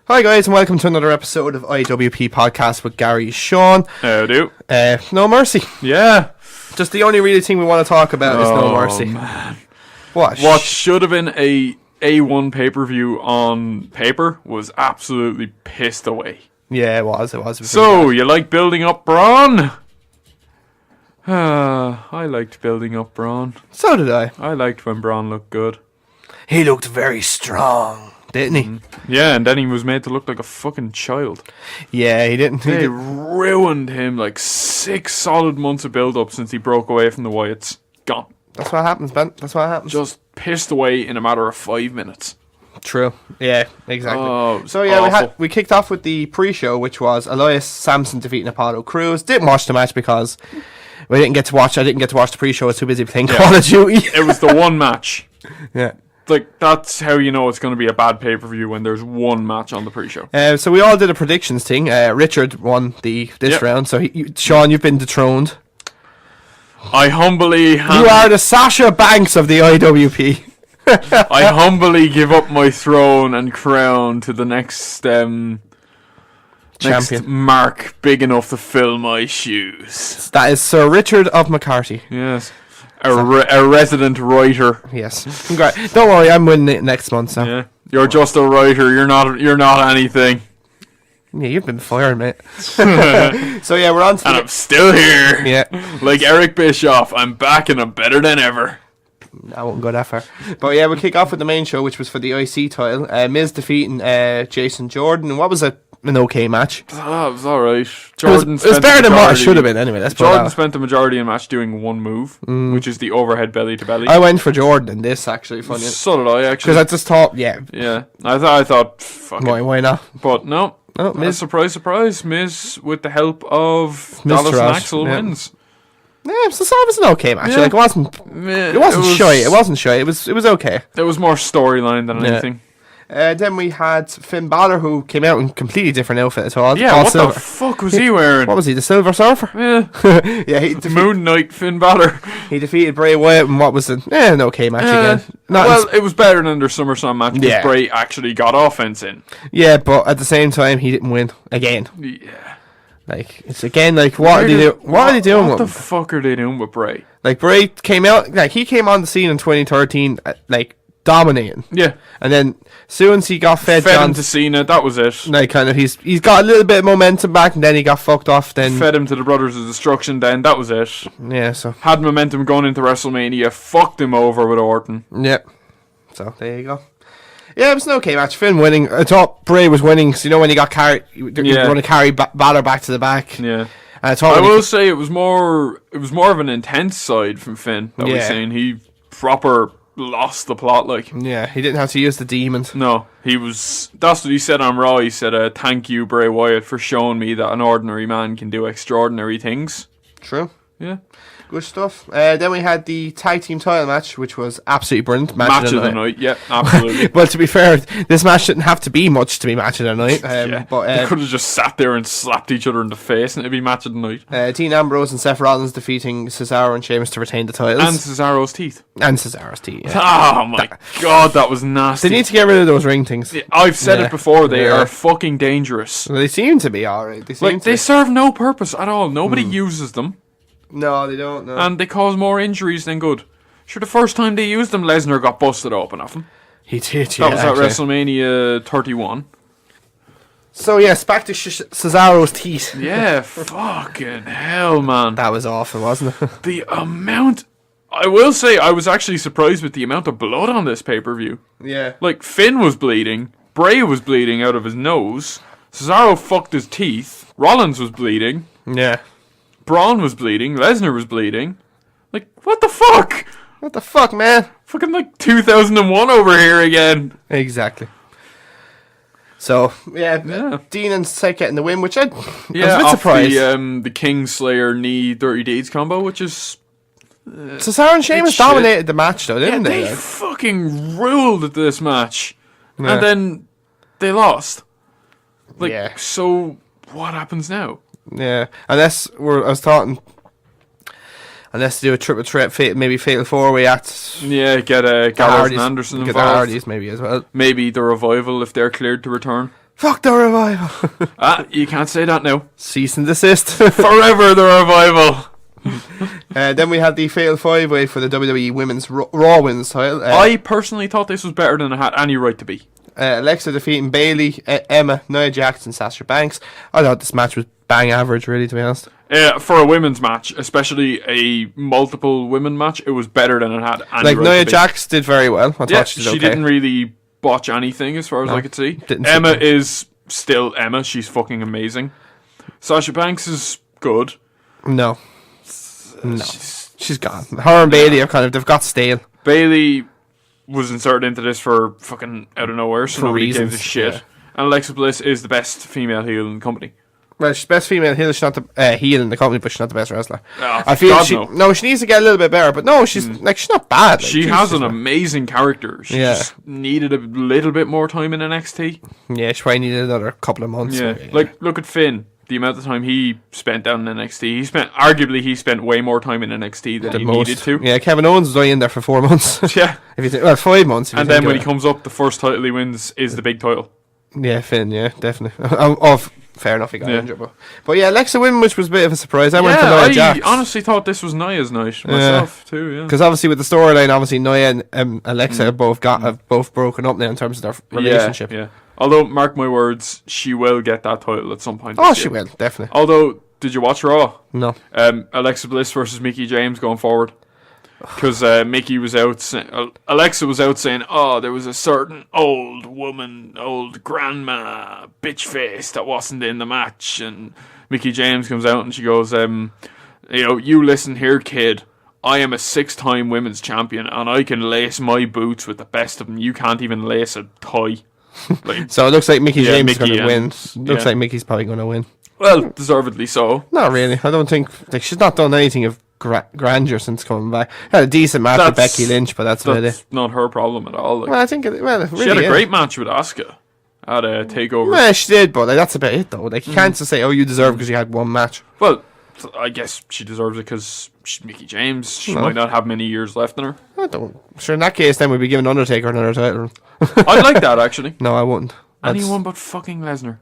Hi guys and welcome to another episode of IWP Podcast with Gary and Sean. How do? No Mercy. Yeah. Just the only really thing we want to talk about is No Mercy. Man. What Should have been a A1 pay-per-view on paper was absolutely pissed away. Yeah, it was. So, you like building up Braun? I liked building up Braun. So did I. I liked when Braun looked good. He looked very strong, didn't he? Yeah, and then he was made to look like a fucking child. Yeah, he didn't. They ruined him like 6 solid months of build-up since he broke away from the Wyatts. Gone. That's what happens, Ben. That's what happens. Just pissed away in a matter of 5 minutes. True. Yeah, exactly. Oh, so yeah, awful. we kicked off with the pre-show, which was Elias Samson defeating Apollo Crews. Didn't watch the match because I didn't get to watch the pre-show. I was too busy playing Call of Duty. It was the one match. Yeah. Like, that's how you know it's going to be a bad pay-per-view when there's one match on the pre-show. So we all did a predictions thing. Richard won this round. So Sean, you've been dethroned. I humbly... You are the Sasha Banks of the IWP. I humbly give up my throne and crown to the next champion. Next mark big enough to fill my shoes. That is Sir Richard of McCarthy. Yes. A resident writer. Yes. Congrats. Don't worry, I'm winning it next month. So. Yeah. You're just a writer. You're not anything. Yeah, you've been fired, mate. So yeah, we're on to And I'm still here. Yeah. Like Eric Bischoff, I'm back and I'm better than ever. I won't go that far. But yeah, we'll kick off with the main show, which was for the IC title. Miz defeating Jason Jordan. What was an okay match? Oh, it was alright. It was better than what it should have been anyway. Jordan spent the majority of the match doing one move, which is the overhead belly to belly. I went for Jordan in this, actually. Funny. So did I, actually. Because I just thought, yeah. Yeah. I thought fuck it. Why not? But no. Oh, Miz. Surprise. Miz, with the help of Miz Dallas and Trash, Axel, yeah. wins. Yeah, so it was an okay match. Yeah. Like, it wasn't shy. It wasn't shy. It was okay. It was more storyline than anything. Then we had Finn Balor, who came out in a completely different outfit as well. Yeah, what the fuck was he wearing? What was he, the Silver Surfer? Yeah. Yeah, Moon Knight Finn Balor. He defeated Bray Wyatt in what was an okay match again. It was better than their SummerSlam match because Bray actually got offense in. Yeah, but at the same time, he didn't win again. Yeah. Like, it's again, like, what are they doing? What are they doing What with the him? fuck are they doing with Bray? Like, Bray came out, like, he came on the scene in 2013, like, dominating. Yeah. And then, as soon as he got fed him to Cena, that was it. Like, kind of, he's got a little bit of momentum back, and then he got fucked off, then... Fed him to the Brothers of Destruction, then that was it. Yeah, so... Had momentum going into WrestleMania, fucked him over with Orton. Yep. So, there you go. Yeah, it was an okay match. Finn winning. I thought Bray was winning, because, you know, when he got carried, you want to carry Balor back to the back. Yeah. And I will say it was more of an intense side from Finn that we're saying. He proper lost the plot, like. Yeah, he didn't have to use the demons. No, that's what he said on Raw. He said, thank you, Bray Wyatt, for showing me that an ordinary man can do extraordinary things. True. Yeah. Good stuff. Then we had the tag team title match, which was absolutely brilliant. Match of the night, yeah, absolutely. Well, to be fair, this match shouldn't have to be much to be match of the night. But they could have just sat there and slapped each other in the face and it'd be match of the night. Dean Ambrose and Seth Rollins defeating Cesaro and Sheamus to retain the titles. And Cesaro's teeth. Yeah. Oh my god, that was nasty. They need to get rid of those ring things. Yeah, I've said it before, they are fucking dangerous. Well, they seem to be alright. They serve no purpose at all. Nobody uses them. No, they don't. No. And they cause more injuries than good. Sure, the first time they used them, Lesnar got busted open off him. He did, yeah. That was at WrestleMania 31. So, yes, back to Cesaro's teeth. Yeah, fucking hell, man. That was awful, wasn't it? The amount... I will say, I was actually surprised with the amount of blood on this pay-per-view. Yeah. Like, Finn was bleeding. Bray was bleeding out of his nose. Cesaro fucked his teeth. Rollins was bleeding. Yeah. Braun was bleeding. Lesnar was bleeding. Like, what the fuck? What the fuck, man? Fucking like 2001 over here again. Exactly. So, yeah. Dean and Seth getting the win, which I was a bit surprised. The Kingslayer knee Dirty Deeds combo, which is... Cesaro and Sheamus dominated the match, though, didn't they? They fucking ruled at this match. Yeah. And then they lost. Like, so what happens now? Yeah, unless they do a triple threat, maybe fatal 4-way act. Yeah, get Gallows and Anderson get involved. the Hardys maybe as well. Maybe the Revival if they're cleared to return. Fuck the Revival. You can't say that now. Cease and desist. Forever the Revival. Then we had the Fatal 5-Way for the WWE Women's Raw Women's title. I personally thought this was better than it had any right to be. Alexa defeating Bayley, Emma, Nia Jax, and Sasha Banks. I thought this match was bang average, really, to be honest. For a women's match, especially a multiple women match, it was better than it had any Like, right Nia to be. Jax did very well. I thought she did okay. Didn't really botch anything as far as I could see. Emma is still Emma. She's fucking amazing. Sasha Banks is good. No. She's gone. Her and Bayley are they've got stale. Bayley was inserted into this for fucking out of nowhere, so nobody gave a shit. Yeah. And Alexa Bliss is the best female heel in the company. Well, she's best female heel. She's not the heel in the company, but she's not the best wrestler. I feel she needs to get a little bit better. But no, she's she's not bad. She has an amazing character. She just needed a little bit more time in NXT. Yeah, she probably needed another couple of months. Yeah, like look at Finn. The amount of time he spent down in NXT, he spent way more time in NXT than he needed to. Yeah, Kevin Owens was only in there for 4 months. Yeah, 5 months. And then when he comes up, the first title he wins is the big title. Yeah, Finn. Yeah, definitely. Fair enough, he got injured, but yeah, Alexa win, which was a bit of a surprise. I went for Nia Jax. I honestly thought this was Nia's night myself too. Yeah, because obviously with the storyline, obviously Nia and Alexa have both broken up now in terms of their relationship. Yeah. Although, mark my words, she will get that title at some point. She will, definitely. Although, did you watch Raw? No. Alexa Bliss versus Mickie James going forward. Because Mickie was out, Alexa was out saying, there was a certain old woman, old grandma, bitch face that wasn't in the match. And Mickie James comes out and she goes, you listen here, kid. I am a 6-time women's champion and I can lace my boots with the best of them. You can't even lace a tie. So it looks like Mickie James is going to win. Looks like Mickey's probably going to win. Well, deservedly so. Not really. I don't think she's not done anything of grandeur since coming back. Had a decent match with Becky Lynch, but that's about it. Not her problem at all. Well, I think it really she had a great match with Asuka at a takeover. Yeah, she did, but that's about it though. You can't just say, you deserve because you had one match. Well, I guess she deserves it because she's Mickie James. She might not have many years left in her. I don't. Sure, in that case, then we'd be giving Undertaker another title. I'd like that, actually. No, I wouldn't. Anyone but fucking Lesnar.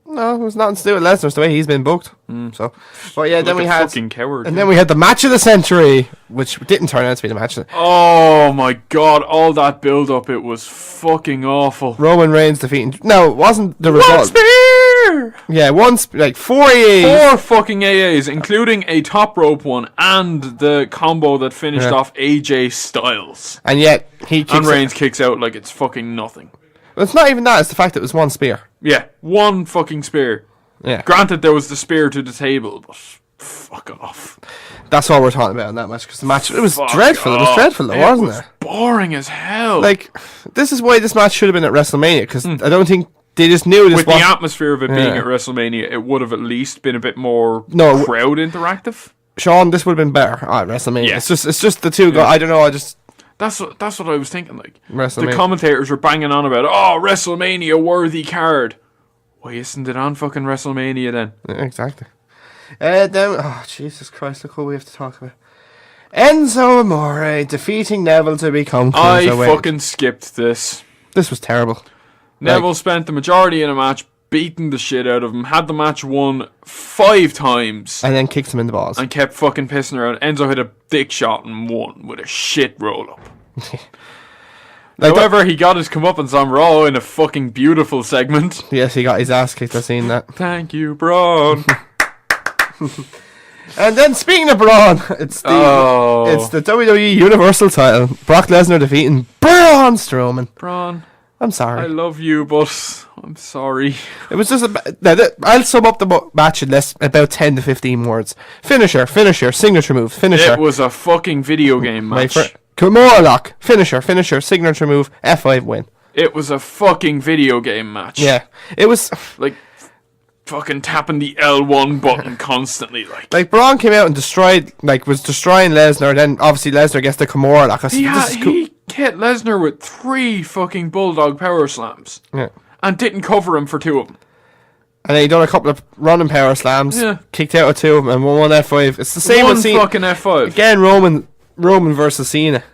No, it was nothing to do with Lesnar. It's the way he's been booked. So, but yeah, then we had fucking coward. And then we had the match of the century, which didn't turn out to be the match. Oh my god! All that build up, it was fucking awful. Roman Reigns defeating. No, it wasn't the result. One spear. Yeah, like 4 AAs. 4 fucking AAs, including a top rope one and the combo that finished off AJ Styles. And yet Reigns kicks out like it's fucking nothing. Well, it's not even that. It's the fact that it was one spear. Yeah, one fucking spear. Yeah. Granted, there was the spear to the table, but fuck off. That's all we're talking about in that match, because the match, it was dreadful. It was dreadful, though, wasn't it? Boring as hell. Like, this is why this match should have been at WrestleMania, because I don't think they just knew this. With the atmosphere of it being at WrestleMania, it would have at least been a bit more crowd interactive. Sean, this would have been better at WrestleMania. Yeah. It's just the two guys. I don't know. That's what I was thinking. Like the commentators were banging on about, WrestleMania worthy card. Why isn't it on fucking WrestleMania then? Yeah, exactly. Then Jesus Christ! Look what we have to talk about. Enzo Amore defeating Neville to become Cruiserweight. I fucking skipped this. This was terrible. Neville spent the majority of the match beating the shit out of him. Had the match won 5 times, and then kicked him in the balls and kept fucking pissing around. Enzo hit a dick shot and won with a shit roll up. However, he got his comeuppance on Raw in a fucking beautiful segment. Yes, he got his ass kicked. I've seen that. Thank you, Braun. And then, speaking of Braun, it's the WWE Universal title. Brock Lesnar defeating Braun Strowman. Braun, I'm sorry. I love you, but I'm sorry. It was just I'll sum up the match in about 10 to 15 words. Finisher, signature move, finisher. It was a fucking video game match. Kimura lock, finisher, signature move, F5 win. It was a fucking video game match. Yeah, it was like fucking tapping the L1 button constantly. Like Braun came out and was destroying Lesnar. Then obviously Lesnar gets the Kimura lock. He hit Lesnar with 3 fucking bulldog power slams. Yeah, and didn't cover him for 2 of them. And then he done a couple of running power slams. Yeah, kicked out of 2 of them and one F5. It's the same with Cena. Fucking F5 again. Roman versus Cena.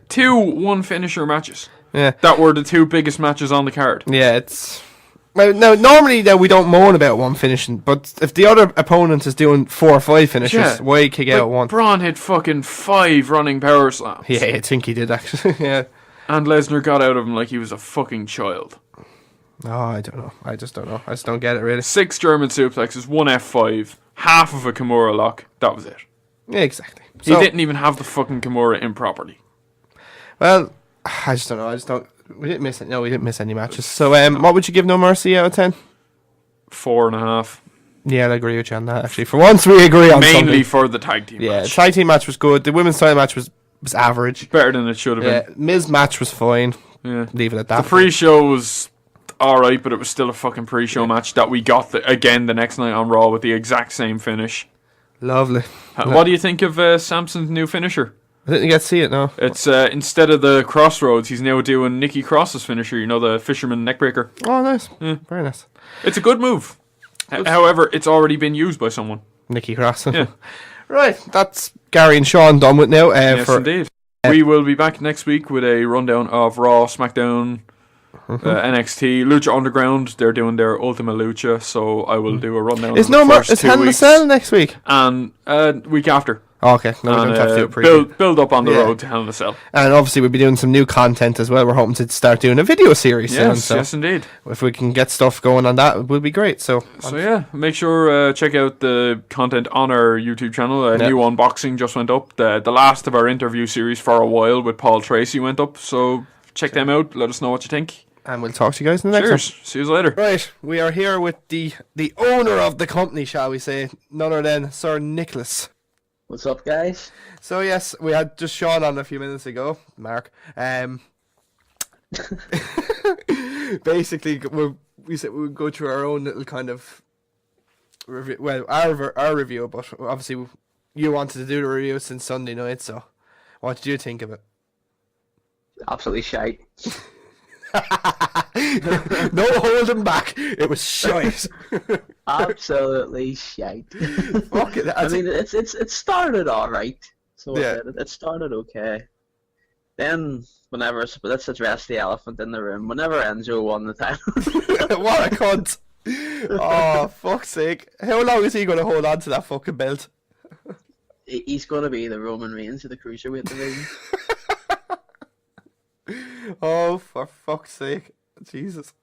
2 one finisher matches. Yeah, that were the 2 biggest matches on the card. Yeah, it's Well, no, normally though we don't moan about one finishing, but if the other opponent is doing 4 or 5 finishes, why kick out one? Braun hit fucking 5 running power slams. Yeah, I think he did actually. Yeah. And Lesnar got out of him like he was a fucking child. Oh, I don't know. I just don't know. I just don't get it really. 6 German suplexes, 1 F5, half of a Kimura lock. That was it. Yeah, exactly. He didn't even have the fucking Kimura in properly. Well, I just don't know. I just don't. We didn't miss it. No, we didn't miss any matches. So, what would you give No Mercy out of 10? 4.5. Yeah, I agree with you on that. Actually, for once we agree on mainly something. for the tag team match. Yeah, the tag team match was good. The women's title match was average. Better than it should have Yeah, been. Miz match was fine. Yeah, leave it at that. The pre-show was alright, but it was still a fucking pre-show match that we got again the next night on Raw with the exact same finish. Lovely. What do you think of Samson's new finisher? I didn't get to see it, no. It's instead of the Crossroads, he's now doing Nikki Cross's finisher, you know, the Fisherman neckbreaker. Oh, nice. Very nice. It's a good move. However, it's already been used by someone. Nikki Cross. Yeah. Right, that's Gary and Sean done with now. Yes, indeed. We will be back next week with a rundown of Raw, SmackDown, NXT, Lucha Underground. They're doing their Ultima Lucha, so I will do a rundown. Is of the first It's 2 Hell in a weeks. Cell next week? And week after. Oh, okay, no, we don't have to do a preview. Build up on the road to Hell in a Cell. And obviously we'll be doing some new content as well. We're hoping to start doing a video series soon. So Yes, indeed. if we can get stuff going on that, it will be great. So yeah, make sure check out the content on our YouTube channel. A new unboxing just went up. The last of our interview series for a while with Paul Tracy went up. So check them out. Let us know what you think. And we'll talk to you guys in the next one. Cheers. See you later. Right, we are here with the owner of the company, shall we say, none other than Sir Nicholas. What's up, guys? So yes, we had just Sean on a few minutes ago, Mark. Basically, we said we'd go through our own little kind of review. Well, our review, but obviously you wanted to do the review since Sunday night. So, what did you think of it? Absolutely shite. No holding back. It was shite. Absolutely shite. Fuck it. I mean, it started all right. So Yeah. it started okay. Then, let's address the elephant in the room. Whenever Enzo won the title, What a cunt. Oh, fuck's sake. How long is he going to hold on to that fucking belt? he's going to be the Roman Reigns of the Cruiserweight division. Oh, for fuck's sake. Jesus.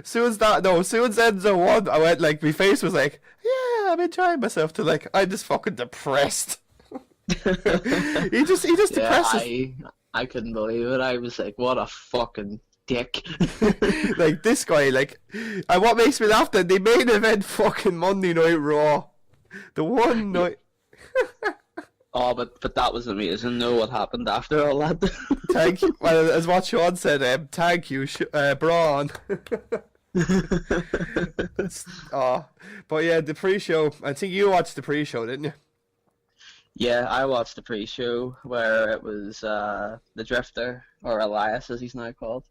Soon as Enzo won, I went like, my face was like, yeah, I'm enjoying myself, to like, I'm just fucking depressed. he just depresses. I couldn't believe it. I was like, what a fucking dick. Like, this guy, like, and what makes me laugh, then they main event fucking Monday Night Raw. The one night. Oh, but that was amazing. Know what happened after all that? Thank you. Well, as what Sean said, thank you, Braun. But yeah, the pre-show. I think you watched the pre-show, didn't you? Yeah, I watched the pre-show where it was the Drifter, or Elias as he's now called,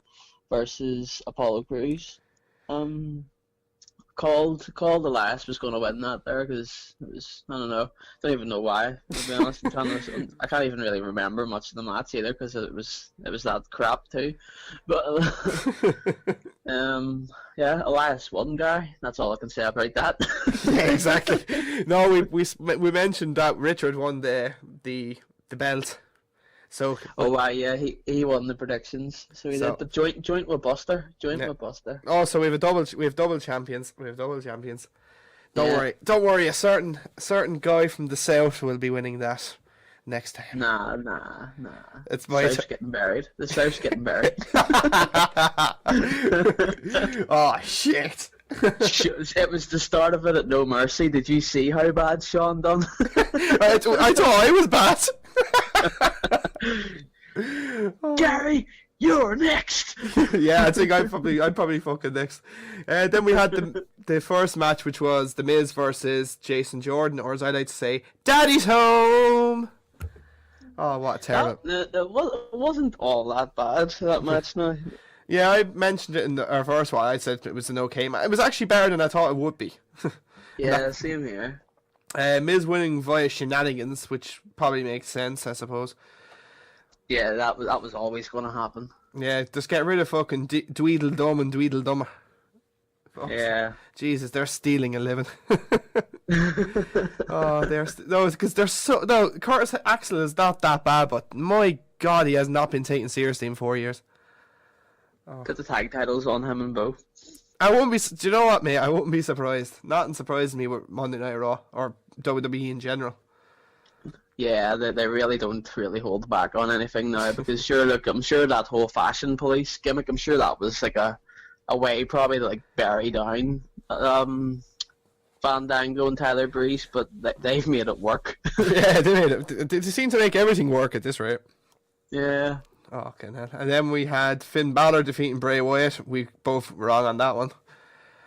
versus Apollo Crews. Called Elias was going to win that there because it was, I don't know, don't even know why, to be honest. I can't even really remember much of the match either because it was that crap too. But yeah, Elias won, guy. That's all I can say about that. Yeah, exactly. No, we mentioned that Richard won the belt. So yeah, he won the predictions, so he did. But joint with Buster, with Buster. Oh, so we have double champions. Don't worry. A certain guy from the south will be winning that next time. Nah. It's my South's getting buried. The South's getting buried. Oh shit. It was the start of it at No Mercy. Did you see how bad Sean done? I thought I was bad. Gary, you're next. Yeah, I think I'm probably fucking next. Then we had the first match, which was The Miz versus Jason Jordan, or as I like to say, Daddy's home. Oh, what a terrible! It wasn't all that bad, that match now. Yeah, I mentioned it in our first one. I said it was an okay match. It was actually better than I thought it would be. Yeah, same here. Miz winning via shenanigans, which probably makes sense, I suppose. Yeah, that was always going to happen. Yeah, just get rid of fucking Dweedledum and Dweedledummer. Yeah. Jesus, they're stealing a living. Oh, no, because they're so no. Curtis Axel is not that bad, but my God, he has not been taken seriously in 4 years. Put the tag titles on him and both. I won't be. Do you know what, mate? I wouldn't be surprised. Nothing surprises me with Monday Night Raw or WWE in general. Yeah, they really don't really hold back on anything now because sure, look, I'm sure that whole fashion police gimmick, I'm sure that was like a way probably to like bury down Fandango and Tyler Breeze, but they've made it work. Yeah, they made it. They seem to make everything work at this rate. Yeah. Oh, okay, then. And then we had Finn Balor defeating Bray Wyatt. We both were wrong on that one.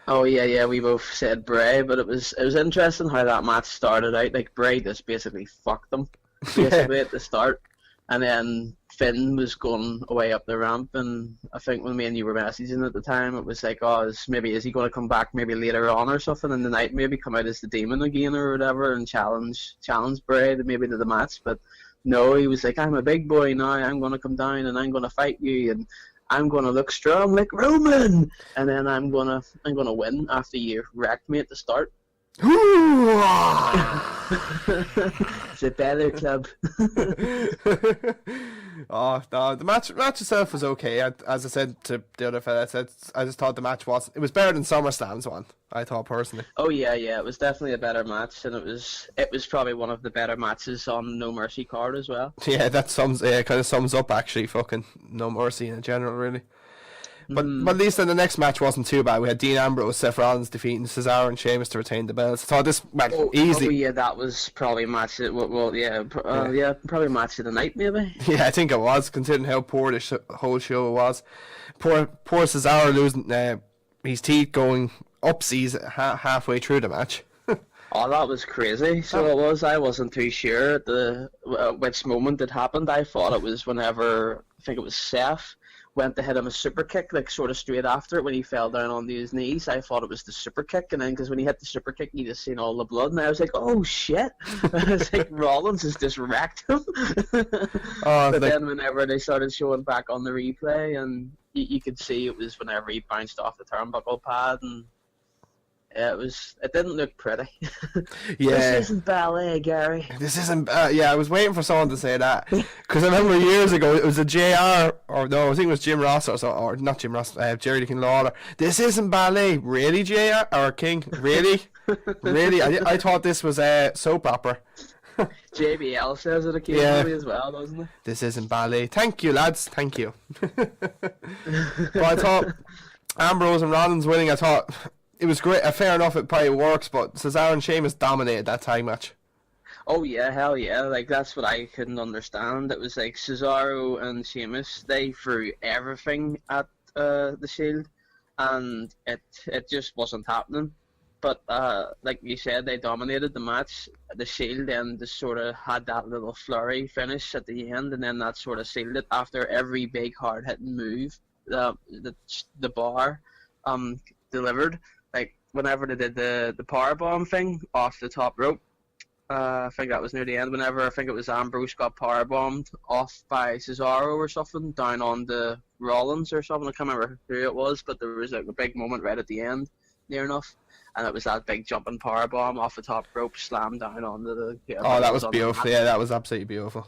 Oh yeah, we both said Bray, but it was interesting how that match started out. Like Bray just basically fucked them basically at the start, and then Finn was going away up the ramp, and I think when me and you were messaging at the time, it was like, oh, is he going to come back maybe later on or something in the night, maybe come out as the Demon again or whatever and challenge Bray to the match, but no, he was like, I'm a big boy now, I'm going to come down and I'm going to fight you and I'm going to look strong like Roman, and then I'm gonna win after you wrecked me at the start. It's a better club. Oh no, the match itself was okay. As I said to the other fella, I just thought the match it was better than SummerSlam's one. I thought personally. Oh yeah, it was definitely a better match, and it was probably one of the better matches on No Mercy card as well. Yeah, that kind of sums up actually fucking No Mercy in general, really. But at least in the next match wasn't too bad. We had Dean Ambrose, Seth Rollins defeating Cesaro and Sheamus to retain the belts. I thought this match easily. Oh yeah, that was probably match. Probably match of the night maybe. Yeah, I think it was, considering how poor the whole show was. Poor Cesaro losing his teeth going upsies halfway through the match. Oh, that was crazy. So it was. I wasn't too sure at which moment it happened. I thought it was whenever I think it was Seth went to hit him a super kick, like sort of straight after it when he fell down onto his knees. I thought it was the super kick, and then because when he hit the super kick, you just seen all the blood, and I was like, oh shit! I was like, Rollins has just wrecked him. But then whenever they started showing back on the replay, and you could see it was whenever he bounced off the turnbuckle pad, and it didn't look pretty. Yeah. This isn't ballet, Gary. This isn't. I was waiting for someone to say that because I remember years ago it was a JR or no, I think it was Jim Ross or not Jim Ross, Jerry the King Lawler. This isn't ballet, really, JR or King, really, really. I thought this was a soap opera. JBL says it occasionally as well, doesn't he? This isn't ballet. Thank you, lads. Thank you. But I thought Ambrose and Rollins winning. I thought. It was great. Fair enough, it probably works, but Cesaro and Sheamus dominated that tag match. Oh yeah, hell yeah! Like that's what I couldn't understand. It was like Cesaro and Sheamus. They threw everything at the Shield, and it just wasn't happening. But like you said, they dominated the match. The Shield then just sort of had that little flurry finish at the end, and then that sort of sealed it. After every big hard hitting move, the bar delivered. Like whenever they did the powerbomb thing off the top rope, I think that was near the end. Whenever I think it was Ambrose got powerbombed off by Cesaro or something down on the Rollins or something. I can't remember who it was, but there was like a big moment right at the end, near enough, and it was that big jumping powerbomb off the top rope, slammed down onto the. Oh, that was beautiful! Yeah, that was absolutely beautiful.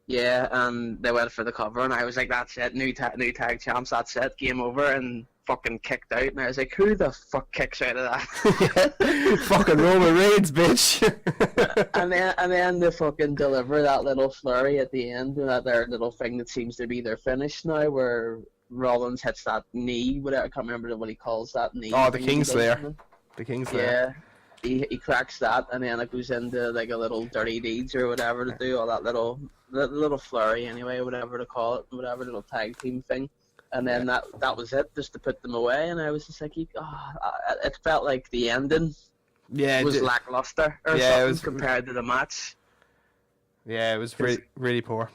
Yeah, and they went for the cover, and I was like, "That's it, new tag champs. That's it, game over." And fucking kicked out, and I was like, "Who the fuck kicks out of that?" Yeah. Fucking Roman Reigns, bitch. and then they fucking deliver that little flurry at the end, and that their little thing that seems to be their finish now, where Rollins hits that knee. Whatever, I can't remember what he calls that knee. Oh, the Kingslayer. The Kingslayer. Yeah. He cracks that, and then it goes into like a little dirty deeds or whatever to do all that little flurry anyway, whatever to call it, whatever little tag team thing. And then that was it, just to put them away, and I was just like, it felt like the ending was lackluster or something compared to the match. Yeah, it was really, really poor.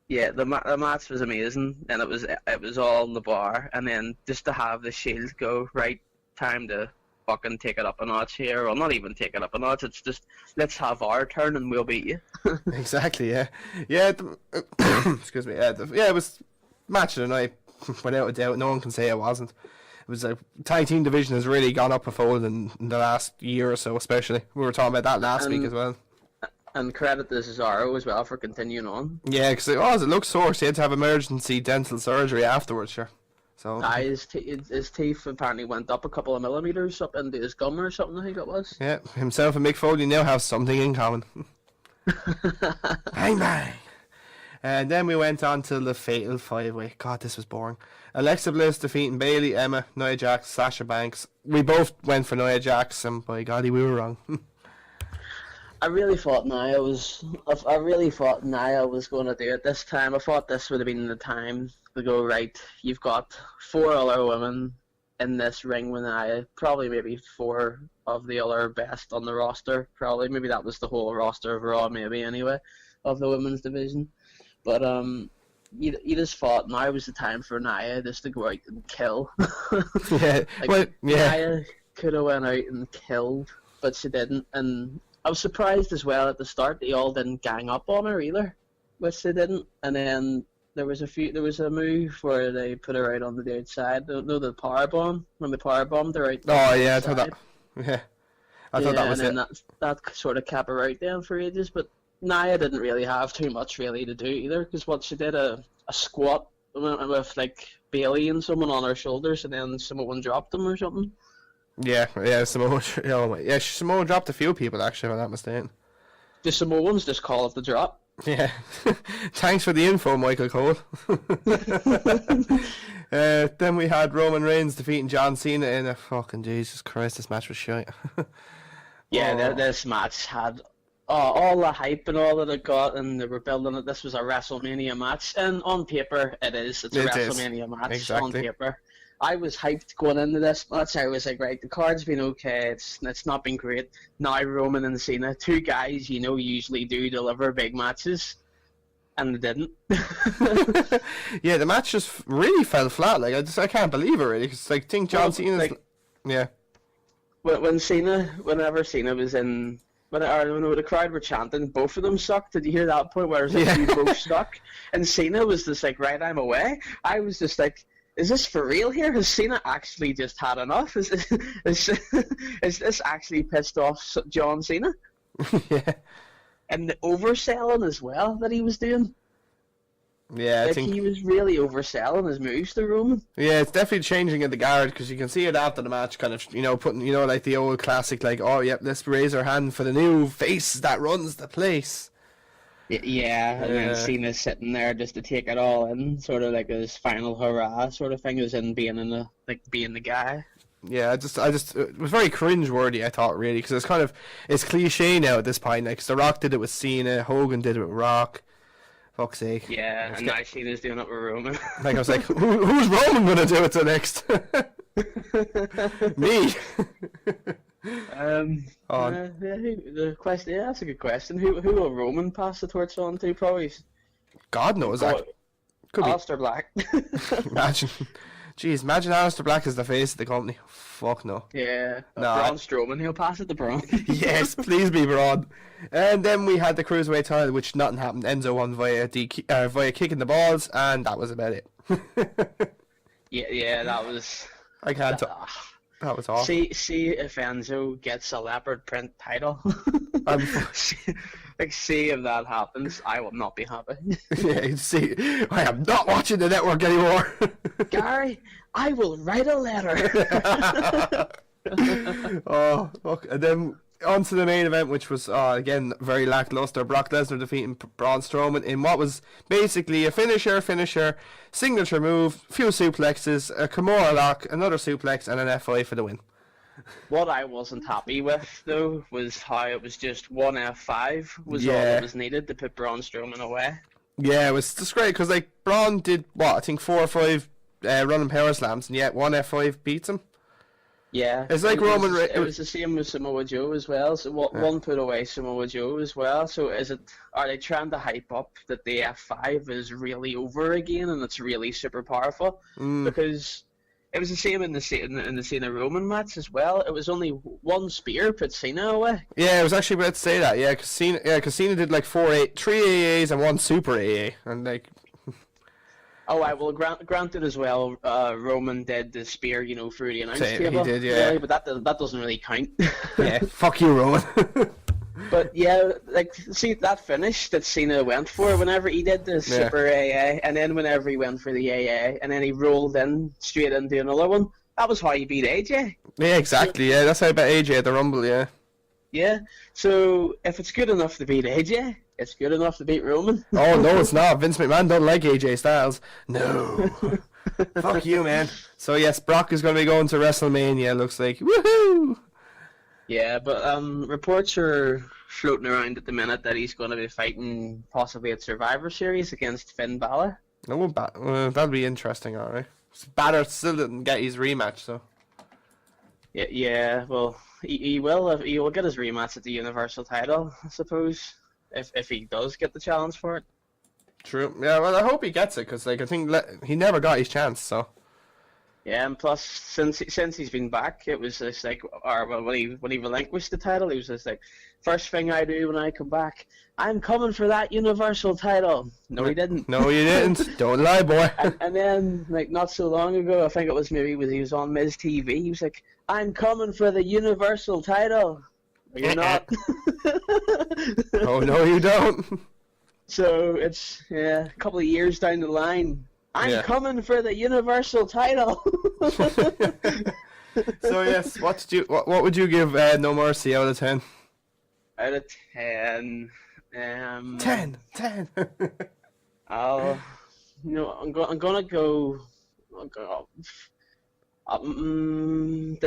Yeah, the match was amazing, and it was all in the bar, and then just to have the Shield go, right, time to fucking take it up a notch here, or not even take it up a notch, it's just, let's have our turn and we'll beat you. Exactly, yeah. Yeah, excuse me, it was match of the night. Without a doubt, no one can say it wasn't. was a tag team division has really gone up a fold in the last year or so, especially. We were talking about that last week as well. And credit to Cesaro as well for continuing on. Yeah, because it looked sore. So he had to have emergency dental surgery afterwards, sure. So His teeth apparently went up a couple of millimeters up into his gum or something, I think it was. yeah, himself and Mick Foley now have something in common. Bang bang. And then we went on to the Fatal 5-Way. God, this was boring. Alexa Bliss defeating Bayley, Emma, Nia Jax, Sasha Banks. We both went for Nia Jax, and by golly, we were wrong. I really thought Nia was going to do it this time. I thought this would have been the time to go, right, you've got 4 other women in this ring with Nia. Probably maybe 4 of the other best on the roster. Probably, maybe that was the whole roster of Raw, maybe, anyway, of the women's division. But, you just thought now was the time for Nia just to go out and kill. Yeah, Nia could have went out and killed, but she didn't, and I was surprised as well at the start they all didn't gang up on her either, which they didn't. And then there was a move where they put her out on the outside. No, the powerbomb, when they powerbombed her out. Oh yeah, I thought that. Yeah, I thought that was it. And then that sort of kept her out then for ages. But Nia didn't really have too much really to do either, because what she did a squat with like Bailey and someone on her shoulders, and then someone dropped them or something. Yeah, Samoa dropped a few people actually, if I'm not mistaken. The Samoans just call it the drop. Yeah. Thanks for the info, Michael Cole. Then we had Roman Reigns defeating John Cena in a fucking Jesus Christ, this match was shite. Yeah, this match had all the hype and all that it got, and they were building it. This was a WrestleMania match, and on paper it is. It's a WrestleMania match exactly. On paper. I was hyped going into this match. I was like, right, the card's been okay. It's not been great. Now Roman and Cena, 2 guys usually do deliver big matches, and they didn't. Yeah, the match just really fell flat. Like I can't believe it really. Cause I think John Cena's yeah. Whenever Cena was in. When the crowd were chanting, both of them sucked. Did you hear that point where it was like, you both suck? And Cena was just like, right, I'm away. I was just like, is this for real here? Has Cena actually just had enough? Is this actually pissed off John Cena? Yeah. And the overselling as well that he was doing. Yeah, I think he was really overselling his moves to Roman. Yeah, it's definitely changing in the guard, because you can see it after the match, kind of, putting, like the old classic, like, oh, yep, let's raise our hand for the new face that runs the place. Yeah, and then Cena's sitting there just to take it all in, sort of like his final hurrah sort of thing, as in being the guy. Yeah, I just, it was very cringe-worthy, I thought, really, because it's cliche now at this point, like, 'cause The Rock did it with Cena, Hogan did it with Rock. Fuck's sake. Yeah, and now Cena's doing it with Roman. Like, I was like, who's Roman going to do it to next? Me. The question, that's a good question. Who will Roman pass the torch on to? Probably. God knows. Could be Aleister Black. Imagine. Jeez, imagine Aleister Black is the face of the company. Fuck no. Yeah. Braun Strowman, he'll pass it to Braun. Yes, please be Braun. And then we had the Cruiserweight title, which nothing happened. Enzo won via kicking the balls, and that was about it. yeah, that was... I can't... That was awful. See if Enzo gets a leopard print title. See if that happens. I will not be happy. Yeah, see, I am not watching the network anymore. Gary, I will write a letter. Oh, look, and then on to the main event, which was again very lackluster. Brock Lesnar defeating Braun Strowman in what was basically a finisher, signature move, few suplexes, a Kimura lock, another suplex, and an F5 for the win. What I wasn't happy with, though, was how it was just one F5 was all that was needed to put Braun Strowman away. Yeah, it was just great, because like, Braun did, I think 4 or 5 running power slams, and yet one F5 beats him. Yeah. It's like Roman Reigns. It was the same with Samoa Joe as well, so one put away Samoa Joe as well, so are they trying to hype up that the F5 is really over again, and it's really super powerful? Because... it was the same in the Cena Roman match as well. It was only one spear put Cena away. Yeah, I was actually about to say that. Yeah, because Cena did like 3 AAs and 1 super AA, and like Oh, granted as well. Roman did the spear, through the announce He table. did, yeah. Really, but that doesn't really count. Yeah, fuck you, Roman. But yeah, like, see that finish that Cena went for whenever he did the Super AA, and then whenever he went for the AA, and then he rolled in straight into another one. That was how he beat AJ. Yeah, exactly. Yeah, that's how I bet AJ at the Rumble. Yeah. Yeah. So if it's good enough to beat AJ, it's good enough to beat Roman. Oh no, it's not. Vince McMahon don't like AJ Styles. No. Fuck you, man. So yes, Brock is going to be going to WrestleMania. Looks like. Woohoo! Yeah, but reports are floating around at the minute that he's going to be fighting possibly at Survivor Series against Finn Balor. No, that'll be interesting, alright. Balor still didn't get his rematch, so. Yeah. Well, he will get his rematch at the Universal title, I suppose, if he does get the challenge for it. True. Yeah. Well, I hope he gets it because, like, I think he never got his chance. So. Yeah, and plus, since he's been back, it was just like, when he relinquished the title, he was just like, first thing I do when I come back, I'm coming for that Universal title. No, he didn't. No, you didn't. Don't lie, boy. And then, like, not so long ago, I think it was maybe when he was on Miz TV, he was like, I'm coming for the Universal title. No, you're not. Oh, no, you don't. So it's a couple of years down the line. I'm coming for the Universal title. So yes, what would you give No Mercy out of 10? Out of 10, 10. I'm gonna go. I'm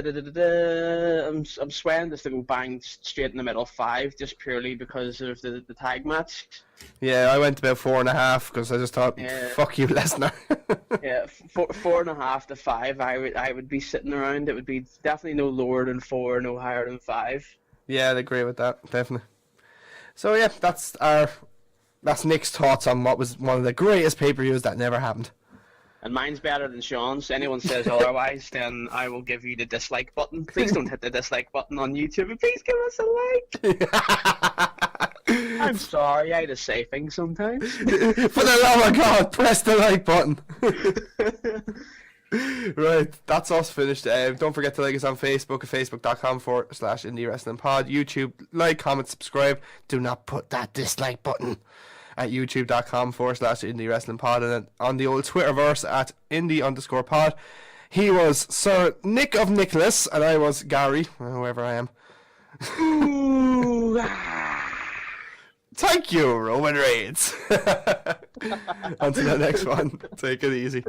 swearing just to go bang straight in the middle 5, just purely because of the tag match. Yeah, I went about 4.5 because I just thought, fuck you, Lesnar. Yeah, 4.5 to 5. I would be sitting around. It would be definitely no lower than 4, no higher than 5. Yeah, I'd agree with that, definitely. So yeah, that's Nick's thoughts on what was one of the greatest pay-per-views that never happened. And mine's better than Sean's. Anyone says otherwise, then I will give you the dislike button. Please don't hit the dislike button on YouTube, and please give us a like. I'm sorry, I just say things sometimes. For the love of God, press the like button. Right, that's us finished. Don't forget to like us on Facebook at facebook.com/indie wrestling pod. YouTube, like, comment, subscribe. Do not put that dislike button at youtube.com/indie wrestling pod, and then on the old Twitterverse at indie_pod. He was Sir Nick of Nicholas, and I was Gary, whoever I am. Thank you, Roman Reigns. On to the next one. Take it easy.